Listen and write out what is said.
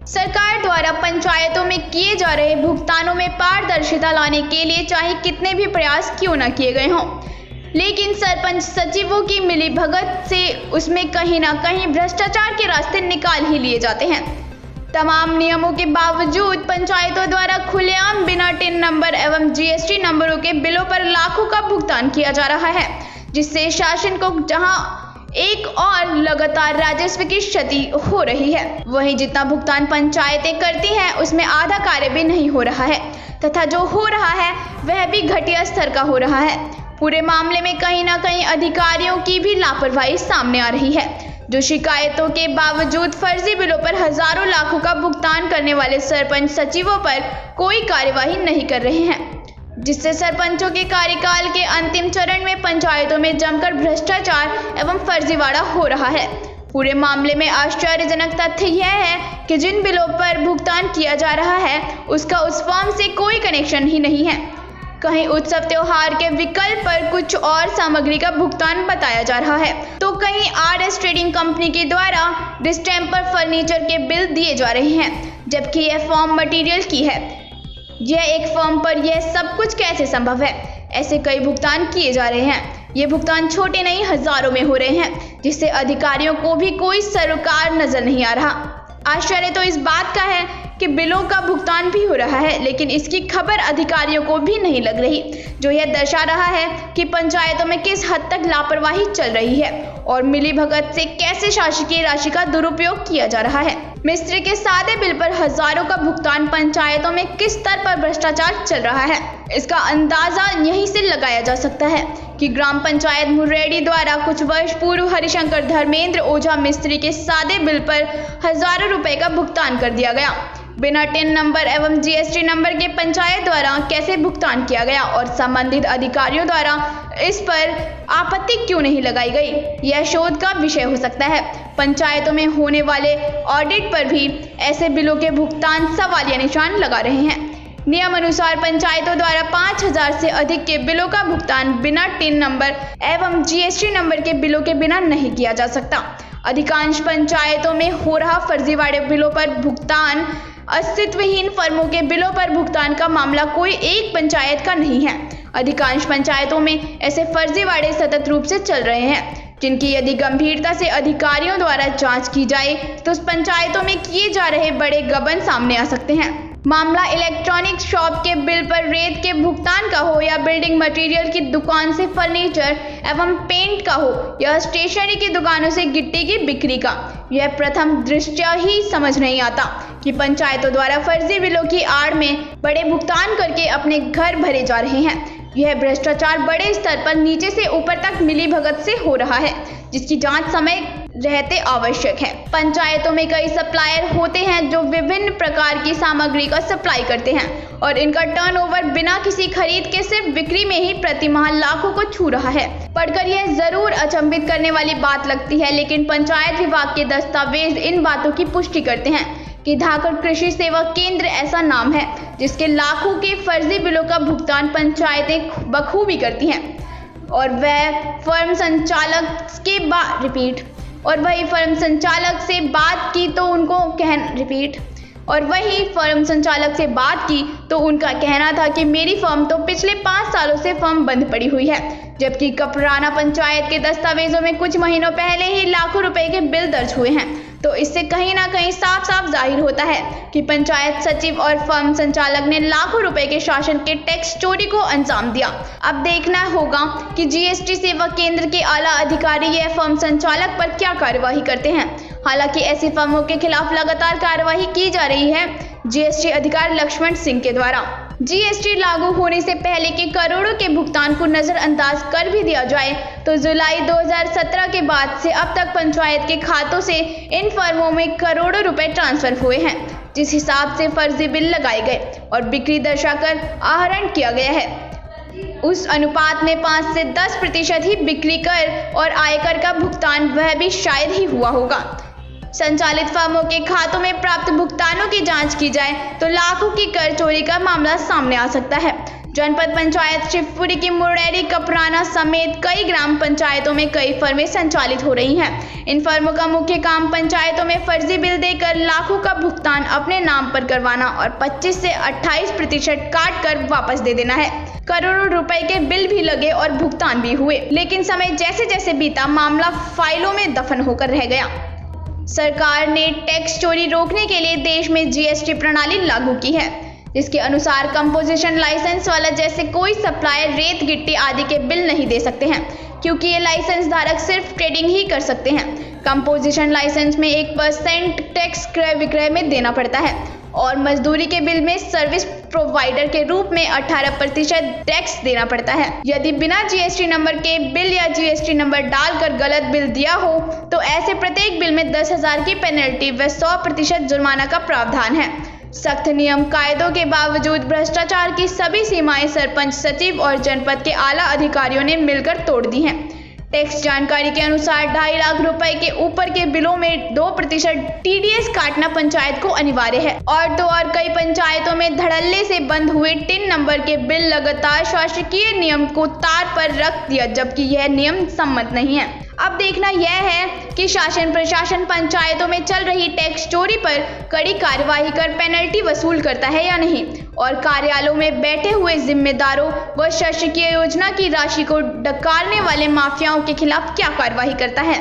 सरकार द्वारा पंचायतों में किए जा रहे भुगतानों में पारदर्शिता लाने के लिए चाहे कितने भी प्रयास क्यों न किए गए हों, लेकिन सरपंच सचिवों की मिलीभगत से उसमें कहीं ना कहीं भ्रष्टाचार के रास्ते निकाल ही लिए जाते हैं। तमाम नियमों के बावजूद पंचायतों द्वारा खुलेआम बिना टिन नंबर एवं जीएसटी नंबरों के बिलों पर लाखों का भुगतान किया जा रहा है, जिससे शासन को जहां एक और लगातार राजस्व की क्षति हो रही है, वहीं जितना भुगतान पंचायतें करती हैं उसमें आधा कार्य भी नहीं हो रहा है तथा जो हो रहा है वह भी घटिया स्तर का हो रहा है। पूरे मामले में कहीं ना कहीं अधिकारियों की भी लापरवाही सामने आ रही है, जो शिकायतों के बावजूद फर्जी बिलों पर हजारों लाखों का भुगतान करने वाले सरपंच सचिवों पर कोई कार्यवाही नहीं कर रहे हैं, जिससे सरपंचों के कार्यकाल के अंतिम चरण में पंचायतों में जमकर भ्रष्टाचार एवं फर्जीवाड़ा हो रहा है। पूरे मामले में आश्चर्यजनक तथ्य यह है कि जिन बिलों पर भुगतान किया जा रहा है उसका उस फर्म से कोई कनेक्शन ही नहीं है। कहीं उत्सव त्योहार के विकल्प पर कुछ और सामग्री का भुगतान बताया जा रहा है, तो कहीं आरएस ट्रेडिंग कंपनी के द्वारा डिस्टेम्पर फर्नीचर के बिल दिए जा रहे हैं, जबकि यह फॉर्म मटेरियल की है। यह एक फर्म पर यह सब कुछ कैसे संभव है? ऐसे कई भुगतान किए जा रहे हैं। ये भुगतान छोटे नहीं हजारों में हो रहे हैं, जिससे अधिकारियों को भी कोई सरोकार नजर नहीं आ रहा। आश्चर्य तो इस बात का है कि बिलों का भुगतान भी हो रहा है, लेकिन इसकी खबर अधिकारियों को भी नहीं लग रही, जो यह दर्शा रहा है कि पंचायतों में किस हद तक लापरवाही चल रही है और मिलीभगत से कैसे शासकीय राशि का दुरुपयोग किया जा रहा है। मिस्त्री के सादे बिल पर हजारों का भुगतान पंचायतों में किस स्तर पर भ्रष्टाचार चल रहा है, इसका अंदाजा यहीं से लगाया जा सकता है कि ग्राम पंचायत मुर्रेडी द्वारा कुछ वर्ष पूर्व हरिशंकर धर्मेंद्र ओझा मिस्त्री के सादे बिल पर हजारों रुपए का भुगतान कर दिया गया। बिना टिन नंबर एवं जीएसटी नंबर के पंचायत द्वारा कैसे भुगतान किया गया और संबंधित अधिकारियों द्वारा इस पर आपत्ति क्यों नहीं लगाई गई, यह शोध का विषय हो सकता है। पंचायतों में होने वाले ऑडिट पर भी ऐसे बिलों के भुगतान सवालिया निशान लगा रहे हैं। नियम अनुसार पंचायतों द्वारा 5000 से अधिक के बिलों का भुगतान बिना टिन नंबर एवं जीएसटी नंबर के बिलों के बिना नहीं किया जा सकता। अधिकांश पंचायतों में हो रहा फर्जीवाड़े बिलों पर भुगतान अस्तित्वहीन फर्मों के बिलों पर भुगतान का मामला कोई एक पंचायत का नहीं है। अधिकांश पंचायतों में ऐसे फर्जीवाड़े सतत रूप से चल रहे हैं, जिनकी यदि गंभीरता से अधिकारियों द्वारा जांच की जाए तो उस पंचायतों में किए जा रहे बड़े गबन सामने आ सकते हैं। मामला इलेक्ट्रॉनिक शॉप के बिल पर रेत के भुगतान का हो या बिल्डिंग मटेरियल की दुकान से फर्नीचर एवं पेंट का हो या स्टेशनरी की दुकानों से गिट्टी की बिक्री का, यह प्रथम दृष्टया ही समझ नहीं आता कि पंचायतों द्वारा फर्जी बिलों की आड़ में बड़े भुगतान करके अपने घर भरे जा रहे हैं। यह भ्रष्टाचार बड़े स्तर पर नीचे से ऊपर तक मिलीभगत से हो रहा है, जिसकी जांच समय रहते आवश्यक है। पंचायतों में कई सप्लायर होते हैं जो विभिन्न प्रकार की सामग्री का सप्लाई करते हैं और इनका टर्नओवर बिना किसी खरीद के सिर्फ बिक्री में ही प्रति माह लाखों को छू रहा है। पढ़कर यह जरूर अचंभित करने वाली बात लगती है, लेकिन पंचायत विभाग के दस्तावेज इन बातों की पुष्टि करते हैं कि धाकड़ कृषि सेवा केंद्र ऐसा नाम है जिसके लाखों के फर्जी बिलों का भुगतान पंचायतें बखूबी करती हैं और वही फर्म संचालक से बात की तो उनका कहना था कि मेरी फर्म तो पिछले 5 सालों से फर्म बंद पड़ी हुई है, जबकि कपराना पंचायत के दस्तावेजों में कुछ महीनों पहले ही लाखों रुपए के बिल दर्ज हुए हैं। तो इससे कहीं ना कहीं साफ साफ जाहिर होता है कि पंचायत सचिव और फर्म संचालक ने लाखों रुपए के शासन के टैक्स चोरी को अंजाम दिया। अब देखना होगा कि जीएसटी सेवा केंद्र के आला अधिकारी यह फर्म संचालक पर क्या कार्यवाही करते हैं। हालांकि ऐसी फर्मों के खिलाफ लगातार कार्यवाही की जा रही है जीएसटी अधिकारी लक्ष्मण सिंह के द्वारा। जीएसटी लागू होने से पहले के करोड़ों के भुगतान को नजरअंदाज कर भी दिया जाए तो जुलाई 2017 के बाद से अब तक पंचायत के खातों से इन फर्मों में करोड़ों रुपए ट्रांसफर हुए हैं, जिस हिसाब से फर्जी बिल लगाए गए और बिक्री दर्शाकर आहरण किया गया है उस अनुपात में 5 से 10% ही बिक्री कर और आयकर का भुगतान वह भी शायद ही हुआ होगा। संचालित फर्मों के खातों में प्राप्त भुगतानों की जांच की जाए तो लाखों की कर चोरी का मामला सामने आ सकता है। जनपद पंचायत शिवपुरी की मुड़ेरी कपराना समेत कई ग्राम पंचायतों में कई फर्में संचालित हो रही हैं। इन फर्मों का मुख्य काम पंचायतों में फर्जी बिल देकर लाखों का भुगतान अपने नाम पर करवाना और 25 से 28% काट कर वापस दे देना है। करोड़ों रुपए के बिल भी लगे और भुगतान भी हुए, लेकिन समय जैसे जैसे बीता मामला फाइलों में दफन होकर रह गया। सरकार ने टैक्स चोरी रोकने के लिए देश में जीएसटी प्रणाली लागू की है, जिसके अनुसार कंपोजिशन लाइसेंस वाला जैसे कोई सप्लायर रेत गिट्टी आदि के बिल नहीं दे सकते हैं, क्योंकि ये लाइसेंस धारक सिर्फ ट्रेडिंग ही कर सकते हैं। कंपोजिशन लाइसेंस में 1% टैक्स क्रय विक्रय में देना पड़ता है और मजदूरी के बिल में सर्विस प्रोवाइडर के रूप में 18% टैक्स देना पड़ता है। यदि बिना जीएसटी नंबर के बिल या जीएसटी नंबर डालकर गलत बिल दिया हो तो ऐसे प्रत्येक बिल में 10,000 की पेनल्टी व 100% जुर्माना का प्रावधान है। सख्त नियम कायदों के बावजूद भ्रष्टाचार की सभी सीमाएं सरपंच, सचिव और जनपद के आला अधिकारियों ने मिलकर तोड़ दी हैं। टैक्स जानकारी के अनुसार 2.5 लाख रुपए के ऊपर के बिलों में 2% टीडीएस काटना पंचायत को अनिवार्य है। और कई पंचायतों में धड़ल्ले से बंद हुए टिन नंबर के बिल लगातार शासकीय नियम को तार पर रख दिया, जबकि यह नियम सम्मत नहीं है। अब देखना यह है कि शासन प्रशासन पंचायतों में चल रही टैक्स चोरी पर कड़ी कार्यवाही कर पेनल्टी वसूल करता है या नहीं, और कार्यालयों में बैठे हुए जिम्मेदारों व शासकीय योजना की राशि को डकारने वाले माफियाओं के खिलाफ क्या कार्रवाई करता है।